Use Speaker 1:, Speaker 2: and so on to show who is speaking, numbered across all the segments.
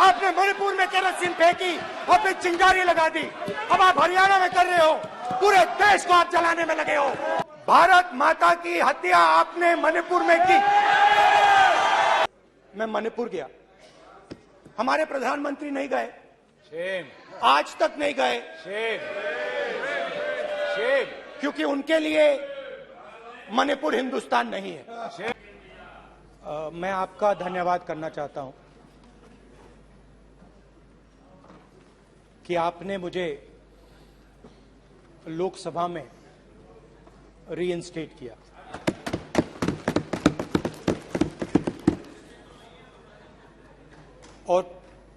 Speaker 1: आपने मणिपुर में केरोसिन फेंकी और फिर चिंगारी लगा दी। अब आप हरियाणा में कर रहे हो, पूरे देश को आप जलाने में लगे हो। भारत माता की हत्या आपने मणिपुर में की। मैं मणिपुर गया, हमारे प्रधानमंत्री नहीं गए, आज तक नहीं गए, क्योंकि उनके लिए मणिपुर हिंदुस्तान नहीं है। मैं आपका धन्यवाद करना चाहता हूं कि आपने मुझे लोकसभा में रीइंस्टेट किया। और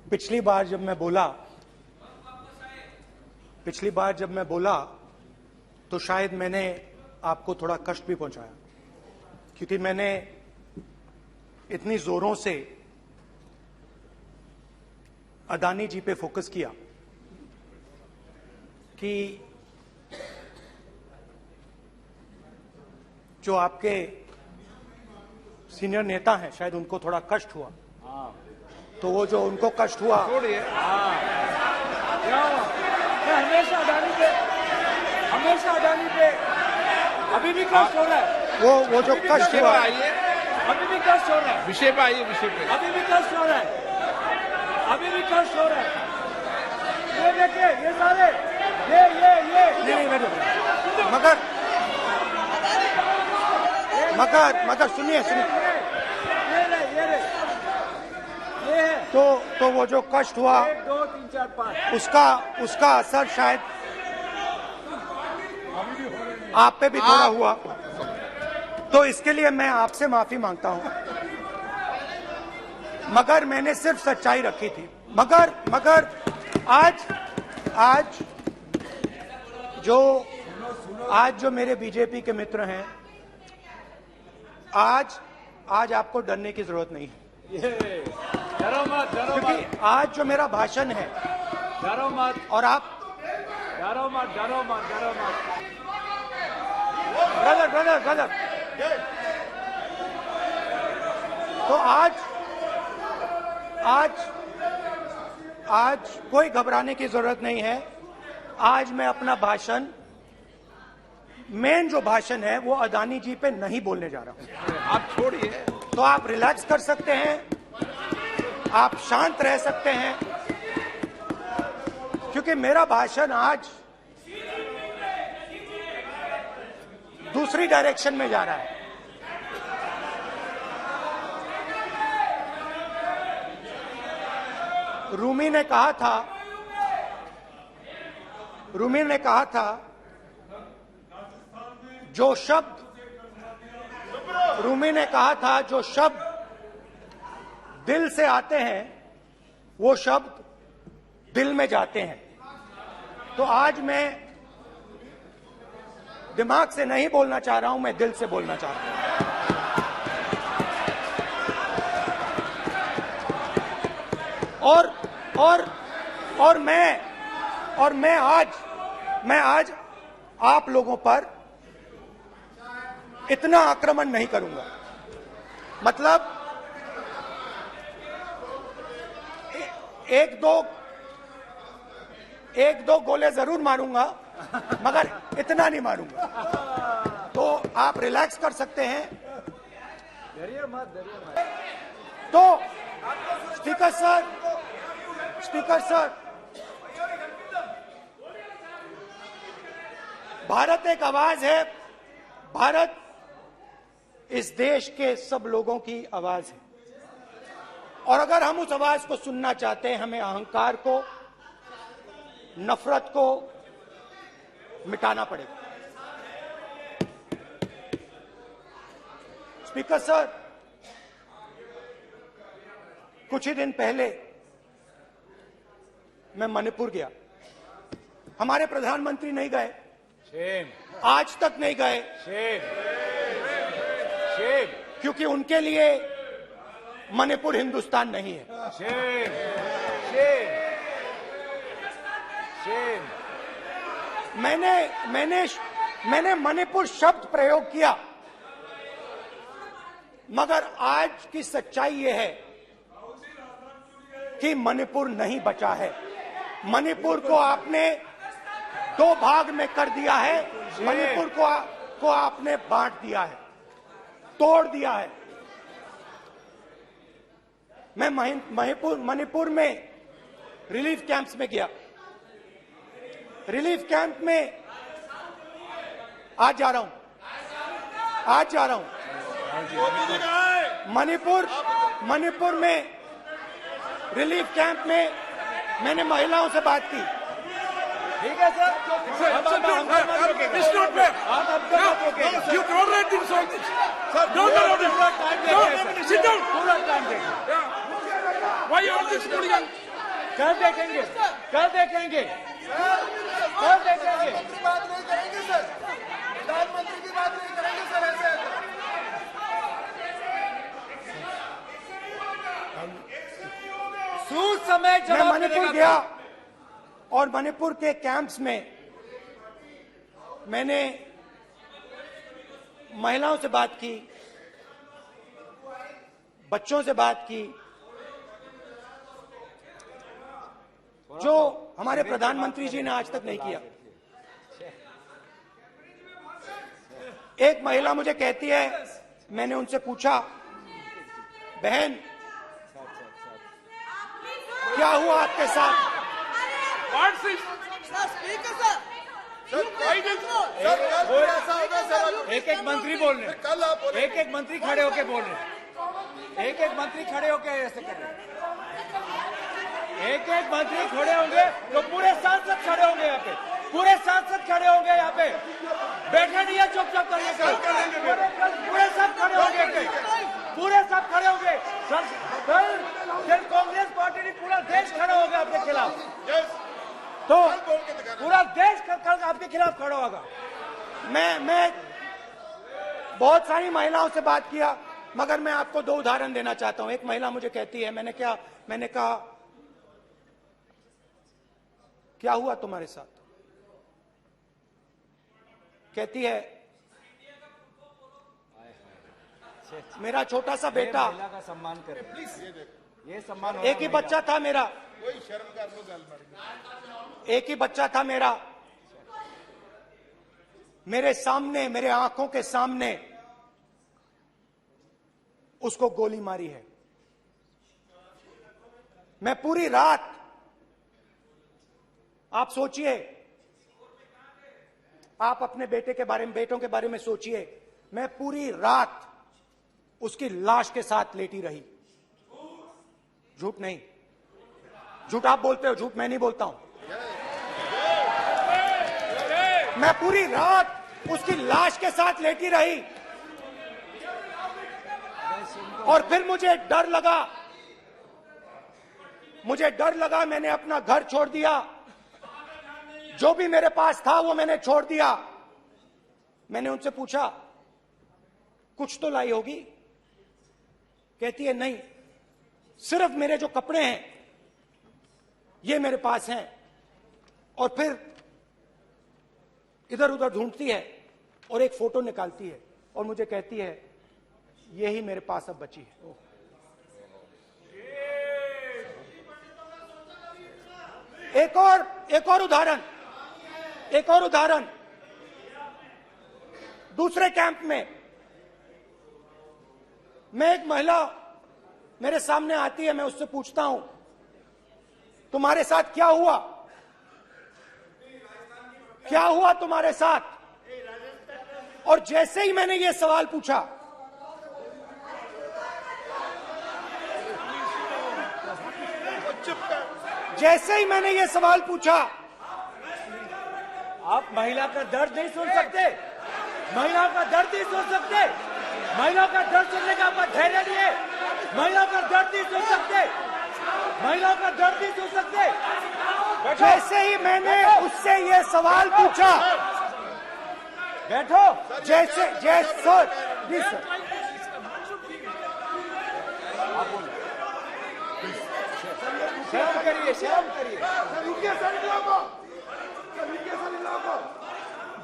Speaker 1: पिछली बार जब मैं बोला तो शायद मैंने आपको थोड़ा कष्ट भी पहुंचाया, क्योंकि मैंने इतनी जोरों से अदानी जी पे फोकस किया कि जो आपके सीनियर नेता हैं शायद उनको थोड़ा कष्ट हुआ। तो वो जो उनको कष्ट हुआ,
Speaker 2: हमेशा अडानी पे अभी भी कष्ट हो रहा है।
Speaker 1: वो जो कष्ट हुआ,
Speaker 2: अभी भी कष्ट हो रहा है।
Speaker 3: विषय पे आइए, विषय पे।
Speaker 2: अभी भी कष्ट हो रहा है, अभी भी कष्ट हो रहा है। ये देखिए, ये सारे
Speaker 1: नहीं मगर सुनिए तो वो जो कष्ट हुआ,
Speaker 2: 1 2 3 4 5
Speaker 1: उसका असर शायद आप पे भी थोड़ा हुआ। तो इसके लिए मैं आपसे माफी मांगता हूं, मगर मैंने सिर्फ सच्चाई रखी थी। मगर आज जो मेरे बीजेपी के मित्र हैं, आज आपको डरने की जरूरत नहीं है,
Speaker 2: डरो मत,
Speaker 1: क्योंकि आज जो मेरा भाषण है,
Speaker 2: डरो मत,
Speaker 1: और आप
Speaker 2: डरो मत।
Speaker 1: ब्रदर तो आज कोई घबराने की जरूरत नहीं है। आज मैं अपना भाषण, मेन जो भाषण है वो अदानी जी पे नहीं बोलने जा रहा हूं।
Speaker 3: आप छोड़िए,
Speaker 1: तो आप रिलैक्स कर सकते हैं, आप शांत रह सकते हैं, क्योंकि मेरा भाषण आज दूसरी डायरेक्शन में जा रहा है। रूमी ने कहा था जो शब्द दिल से आते हैं वो शब्द दिल में जाते हैं। तो आज मैं दिमाग से नहीं बोलना चाह रहा हूं, मैं दिल से बोलना चाह रहा हूं। और मैं आज आप लोगों पर इतना आक्रमण नहीं करूंगा। मतलब एक दो गोले जरूर मारूंगा, मगर इतना नहीं मारूंगा। तो आप रिलैक्स कर सकते हैं।
Speaker 2: डरिए मत।
Speaker 1: तो स्पीकर सर, भारत एक आवाज है, भारत इस देश के सब लोगों की आवाज है। और अगर हम उस आवाज को सुनना चाहते हैं, हमें अहंकार को, नफरत को मिटाना पड़ेगा। स्पीकर सर, कुछ ही दिन पहले मैं मणिपुर गया, हमारे प्रधानमंत्री नहीं गए, आज तक नहीं गए, क्योंकि उनके लिए मणिपुर हिंदुस्तान नहीं है। मैंने मणिपुर शब्द प्रयोग किया, मगर आज की सच्चाई यह है कि मणिपुर नहीं बचा है। मणिपुर को आपने 2 भाग में कर दिया है। मणिपुर को आपने बांट दिया है, तोड़ दिया है। मैं मणिपुर में रिलीफ कैंप्स में गया। रिलीफ कैंप में आज जा रहा हूं। मणिपुर में रिलीफ कैंप में मैंने महिलाओं से बात की।
Speaker 2: ठीक है sir,
Speaker 3: You tolerate this all this. Sir, don't allow this. Don't sit down.
Speaker 2: पूरा टाइम देंगे।
Speaker 3: Why all this hooligan?
Speaker 2: कल देखेंगे।
Speaker 4: बात नहीं करेंगे सर, प्रधानमंत्री की बात नहीं करेंगे सर। ऐसे
Speaker 2: सूद समय
Speaker 1: मैं
Speaker 2: जवाब
Speaker 1: मणिपुर
Speaker 2: मिलेगा।
Speaker 1: गया और मणिपुर के कैंप्स में मैंने महिलाओं से बात की, बच्चों से बात की, जो हमारे प्रधानमंत्री जी ने आज तक नहीं किया। एक महिला मुझे कहती है, मैंने उनसे पूछा, बहन क्या हुआ आपके साथ?
Speaker 3: What's this?
Speaker 2: एक एक मंत्री बोल रहे हैं।
Speaker 4: कल आप बोले,
Speaker 2: एक एक मंत्री खड़े होके बोल रहे हैं। एक एक मंत्री खड़े होके ऐसे कर रहे हैं। एक एक मंत्री खड़े होंगे तो पूरे सांसद खड़े होंगे यहाँ पे। पूरे सांसद खड़े होंगे यहाँ पे। बैठे नहीं है, चुपचाप करिए। पूरे सब खड़े होंगे। पूरे सब खड़े होंगे। कल कांग्रेस पार्टी ने पूरा देश खड़ा होगा आपके खिलाफ। तो पूरा देश कल आपके खिलाफ खड़ा होगा।
Speaker 1: मैं बहुत सारी महिलाओं से बात किया, मगर मैं आपको 2 उदाहरण देना चाहता हूं। एक महिला मुझे कहती है, मैंने कहा क्या हुआ तुम्हारे साथ? कहती है, मेरा छोटा सा बेटा,
Speaker 2: महिला का सम्मान करें प्लीज। ये सम्मान
Speaker 1: एक ही बच्चा था मेरा,
Speaker 4: कोई शर्म कर लो गल मर गई।
Speaker 1: एक ही बच्चा था मेरा, मेरे सामने, मेरे आंखों के सामने उसको गोली मारी है। मैं पूरी रात, आप सोचिए, आप अपने बेटों के बारे में सोचिए, मैं पूरी रात उसकी लाश के साथ लेटी रही। झूठ नहीं, झूठ आप बोलते हो, झूठ मैं नहीं बोलता हूं। मैं पूरी रात उसकी लाश के साथ लेटी रही और फिर मुझे डर लगा, मैंने अपना घर छोड़ दिया। जो भी मेरे पास था वो मैंने छोड़ दिया। मैंने उनसे पूछा, कुछ तो लाई होगी? कहती है, नहीं, सिर्फ मेरे जो कपड़े हैं ये मेरे पास हैं। और फिर इधर उधर ढूंढती है और एक फोटो निकालती है और मुझे कहती है, यही मेरे पास अब बची है। एक और उदाहरण, दूसरे कैंप में मैं, एक महिला मेरे सामने आती है, मैं उससे पूछता हूं, तुम्हारे साथ क्या हुआ? क्या हुआ तुम्हारे साथ? और जैसे ही मैंने ये सवाल पूछा,
Speaker 2: आप महिला का दर्द नहीं सुन सकते? महिला का दर्द नहीं सुन सकते? महिला का दर्द सुनने का आपका धैर्य नहीं है? महिला का दर्द नहीं सुन सकते? महिला का दर्द नहीं सुन सकते?
Speaker 1: जैसे ही मैंने उससे ये सवाल पूछा,
Speaker 2: बैठो।
Speaker 1: जैसे
Speaker 2: शर्म करिए।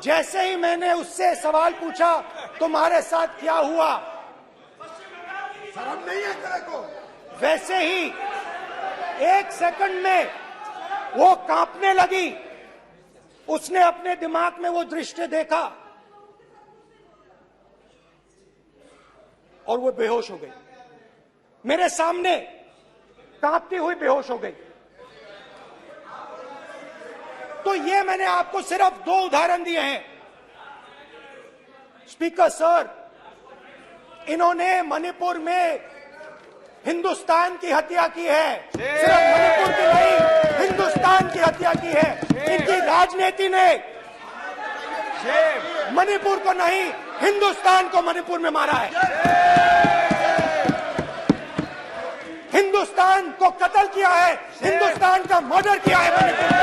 Speaker 1: जैसे ही मैंने उससे सवाल पूछा, तुम्हारे साथ क्या हुआ,
Speaker 4: शर्म नहीं है तेरे को?
Speaker 1: वैसे ही 1 सेकंड में वो कांपने लगी। उसने अपने दिमाग में वो दृश्य देखा और वो बेहोश हो गई। मेरे सामने कांपती हुई बेहोश हो गई। तो ये मैंने आपको सिर्फ 2 उदाहरण दिए हैं। स्पीकर सर, इन्होंने मणिपुर में हिंदुस्तान की हत्या की है। सिर्फ मणिपुर की नहीं, हिंदुस्तान की हत्या की है। इनकी राजनीति ने मणिपुर को नहीं, हिंदुस्तान को मणिपुर में मारा है। हिंदुस्तान को कत्ल किया है, हिंदुस्तान का मर्डर किया है मणिपुर में।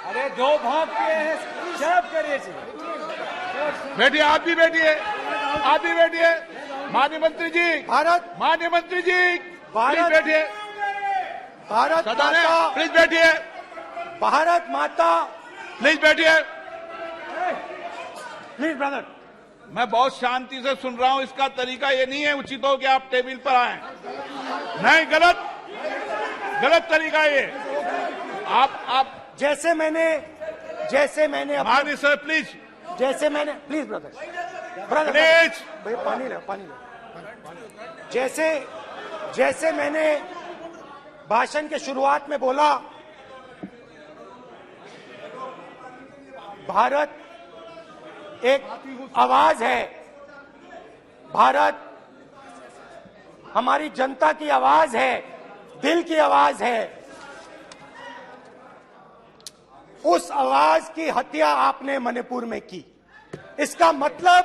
Speaker 2: अरे 2 भाग के हैं, शर्म करिए।
Speaker 3: बैठिए, आप भी बैठिए, आप भी बैठिए। माननीय मंत्री जी, माननीय मंत्री जी, प्लीज बैठिए।
Speaker 1: भारत
Speaker 3: सदन है,
Speaker 1: माता,
Speaker 3: प्लीज बैठिए,
Speaker 1: भारत माता,
Speaker 3: प्लीज बैठिए।
Speaker 1: Please brother.
Speaker 3: मैं बहुत शांति से सुन रहा हूं। इसका तरीका ये नहीं है उचित हो कि आप टेबल पर आए। नहीं, गलत तरीका ये। आप
Speaker 1: जैसे मैंने
Speaker 3: माननीय sir, please
Speaker 1: please brother
Speaker 3: please
Speaker 1: भैया पानी ले। जैसे मैंने भाषण के शुरुआत में बोला, भारत एक आवाज है। भारत हमारी जनता की आवाज है, दिल की आवाज है। उस आवाज की हत्या आपने मणिपुर में की। इसका मतलब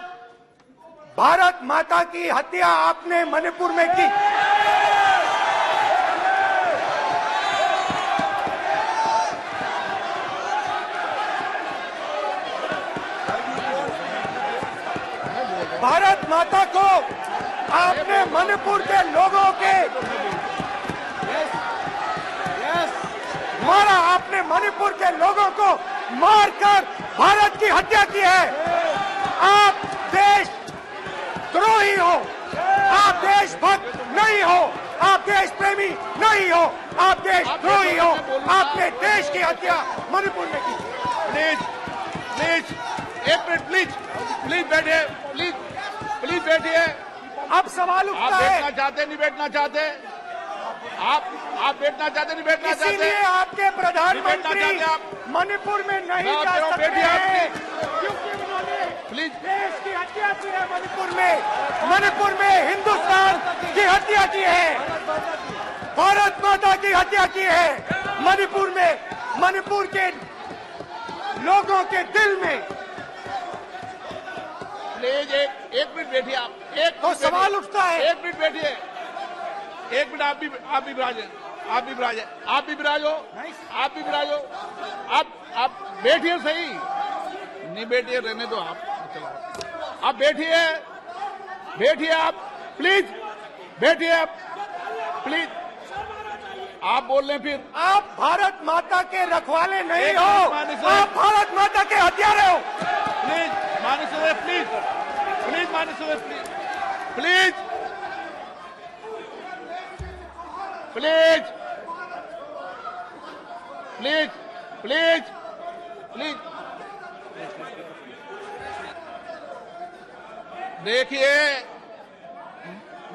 Speaker 1: भारत माता की हत्या आपने मणिपुर में की। भारत माता को आपने मणिपुर के लोगों के मारा। आपने मणिपुर के लोगों को मारकर भारत की हत्या की है। आप देशद्रोही हो, आप देशभक्त नहीं हो, आप देश प्रेमी नहीं हो, आप देशद्रोही हो। आपने देश की हत्या मणिपुर में की।
Speaker 3: प्लीज 1 मिनट, प्लीज बैठिए, प्लीज बैठिए।
Speaker 1: अब सवाल
Speaker 3: आप
Speaker 1: उठता है,
Speaker 3: बैठना चाहते नहीं बैठना चाहते? आप बैठना चाहते नहीं बैठना चाहते?
Speaker 1: इसीलिए आपके प्रधानमंत्री
Speaker 3: चाहते आप?
Speaker 1: में नहीं जा सकते
Speaker 3: बैठिए आप,
Speaker 1: हैं, क्योंकि उन्होंने
Speaker 3: प्लीज
Speaker 1: देश की हत्या की है। मणिपुर में हिंदुस्तान की हत्या की है, भारत माता की हत्या की है। मणिपुर के लोगों के दिल में।
Speaker 3: प्लीज एक मिनट बैठिए आप।
Speaker 1: तो सवाल उठता है,
Speaker 3: 1 मिनट बैठिए, 1 मिनट। आप भी विराजे, आप भी विराजो। आप बैठिए सही। नहीं बैठिए, रहने दो आप। चलो आप बैठिए आप, प्लीज बैठिए आप, प्लीज। आप बोल रहे हैं फिर।
Speaker 1: आप भारत माता के रखवाले नहीं हो, आप भारत माता के हत्यारे हो।
Speaker 3: प्लीज माननीय सदस्य, प्लीज माननीय सदस्य, प्लीज देखिए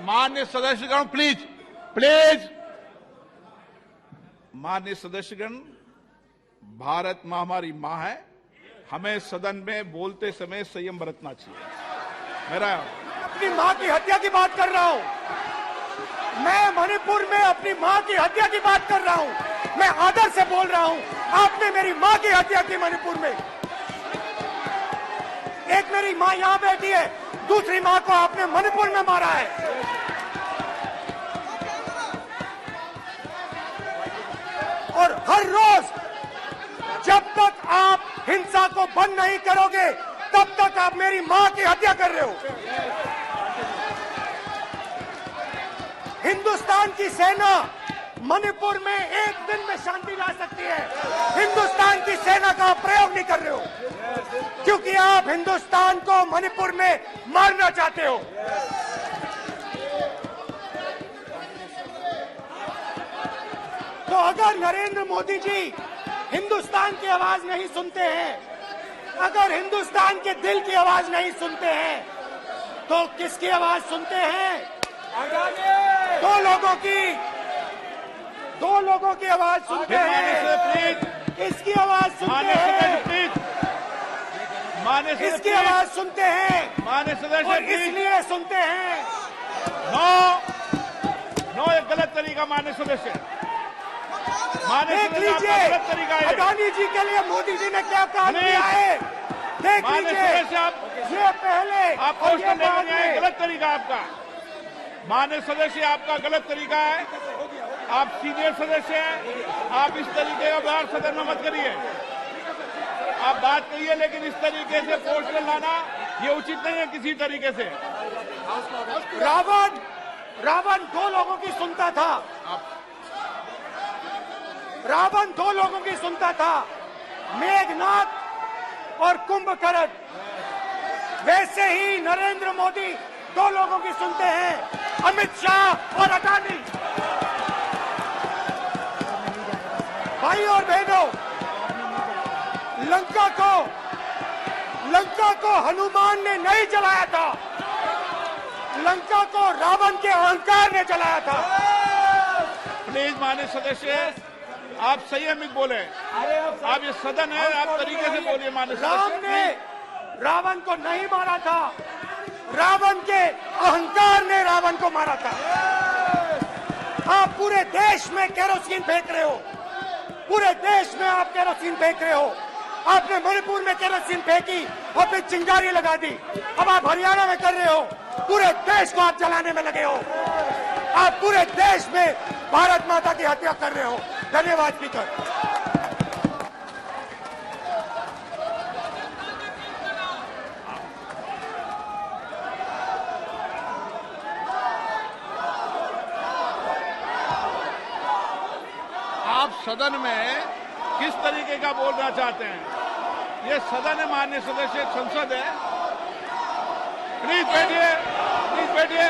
Speaker 3: माननीय सदस्यगण, प्लीज माननीय सदस्यगण, भारत मां हमारी मां है। हमें सदन में बोलते समय संयम बरतना चाहिए।
Speaker 1: अपनी मां की हत्या की बात कर रहा हूं मैं। मणिपुर में अपनी मां की हत्या की बात कर रहा हूं मैं। आदर से बोल रहा हूं। आपने मेरी मां की हत्या की मणिपुर में। एक मेरी मां यहां बैठी है, दूसरी मां को आपने मणिपुर में मारा है। और हर रोज जब तक आप हिंसा को बंद नहीं करोगे, तब तक आप मेरी मां की हत्या कर रहे हो। हिंदुस्तान की सेना मणिपुर में एक दिन में शांति ला सकती है। हिंदुस्तान की सेना का आप प्रयोग नहीं कर रहे हो, क्योंकि आप हिंदुस्तान को मणिपुर में मारना चाहते हो। तो अगर नरेंद्र मोदी जी हिंदुस्तान की आवाज नहीं सुनते हैं, अगर हिंदुस्तान के दिल की आवाज नहीं सुनते हैं, तो किसकी आवाज सुनते हैं? दो लोगों की आवाज सुनते हैं। इसकी आवाज सुनते हैं, इसकी आवाज सुनते हैं,
Speaker 3: माननीय सदस्य
Speaker 1: और इसलिए सुनते हैं।
Speaker 3: नो एक गलत तरीका माननीय सदस्य,
Speaker 1: देख लीजिए
Speaker 3: गलत तरीका है।
Speaker 1: अडानी जी के लिए मोदी जी ने क्या काम किया है, देख
Speaker 3: माननीय
Speaker 1: लीजिए।
Speaker 3: सदस्य
Speaker 1: ये पहले
Speaker 3: आपको
Speaker 1: और
Speaker 3: उसको
Speaker 1: ये
Speaker 3: लेकर
Speaker 1: बाद
Speaker 3: नहीं आए,
Speaker 1: में।
Speaker 3: गलत तरीका आपका। माननीय सदस्य आपका गलत तरीका है, आप सीनियर सदस्य हैं, आप इस तरीके का व्यवहार सदन में मत करिए। आप बात करिए, लेकिन इस तरीके से पोस्टर लाना ये उचित नहीं है किसी तरीके से।
Speaker 1: रावण दो लोगों की सुनता था, रावण दो लोगों की सुनता था, मेघनाथ और कुंभकर्ण। वैसे ही नरेंद्र मोदी दो लोगों की सुनते हैं, अमित शाह और अडानी। भाई और बहनों, लंका को हनुमान ने नहीं जलाया था, लंका को रावण के अहंकार ने जलाया था।
Speaker 3: प्लीज माननीय सदस्य आप संयमित बोले, आप ये सदन है, आप तरीके से बोलिए। माननीय
Speaker 1: राम
Speaker 3: सदस्य
Speaker 1: ने रावण को नहीं मारा था, रावण के अहंकार ने रावण को मारा था। आप पूरे देश में केरोसिन फेंक रहे हो, पूरे देश में आप केरोसिन फेंक रहे हो। आपने मणिपुर में केरोसिन फेंकी और फिर चिंगारी लगा दी, अब आप हरियाणा में कर रहे हो। पूरे देश को आप जलाने में लगे हो, आप पूरे देश में भारत माता की हत्या कर रहे हो। धन्यवाद स्पीकर।
Speaker 3: आप सदन में किस तरीके का बोलना चाहते हैं? ये सदन है माननीय सदस्य, संसद है। प्लीज बैठिए, प्लीज बैठिए।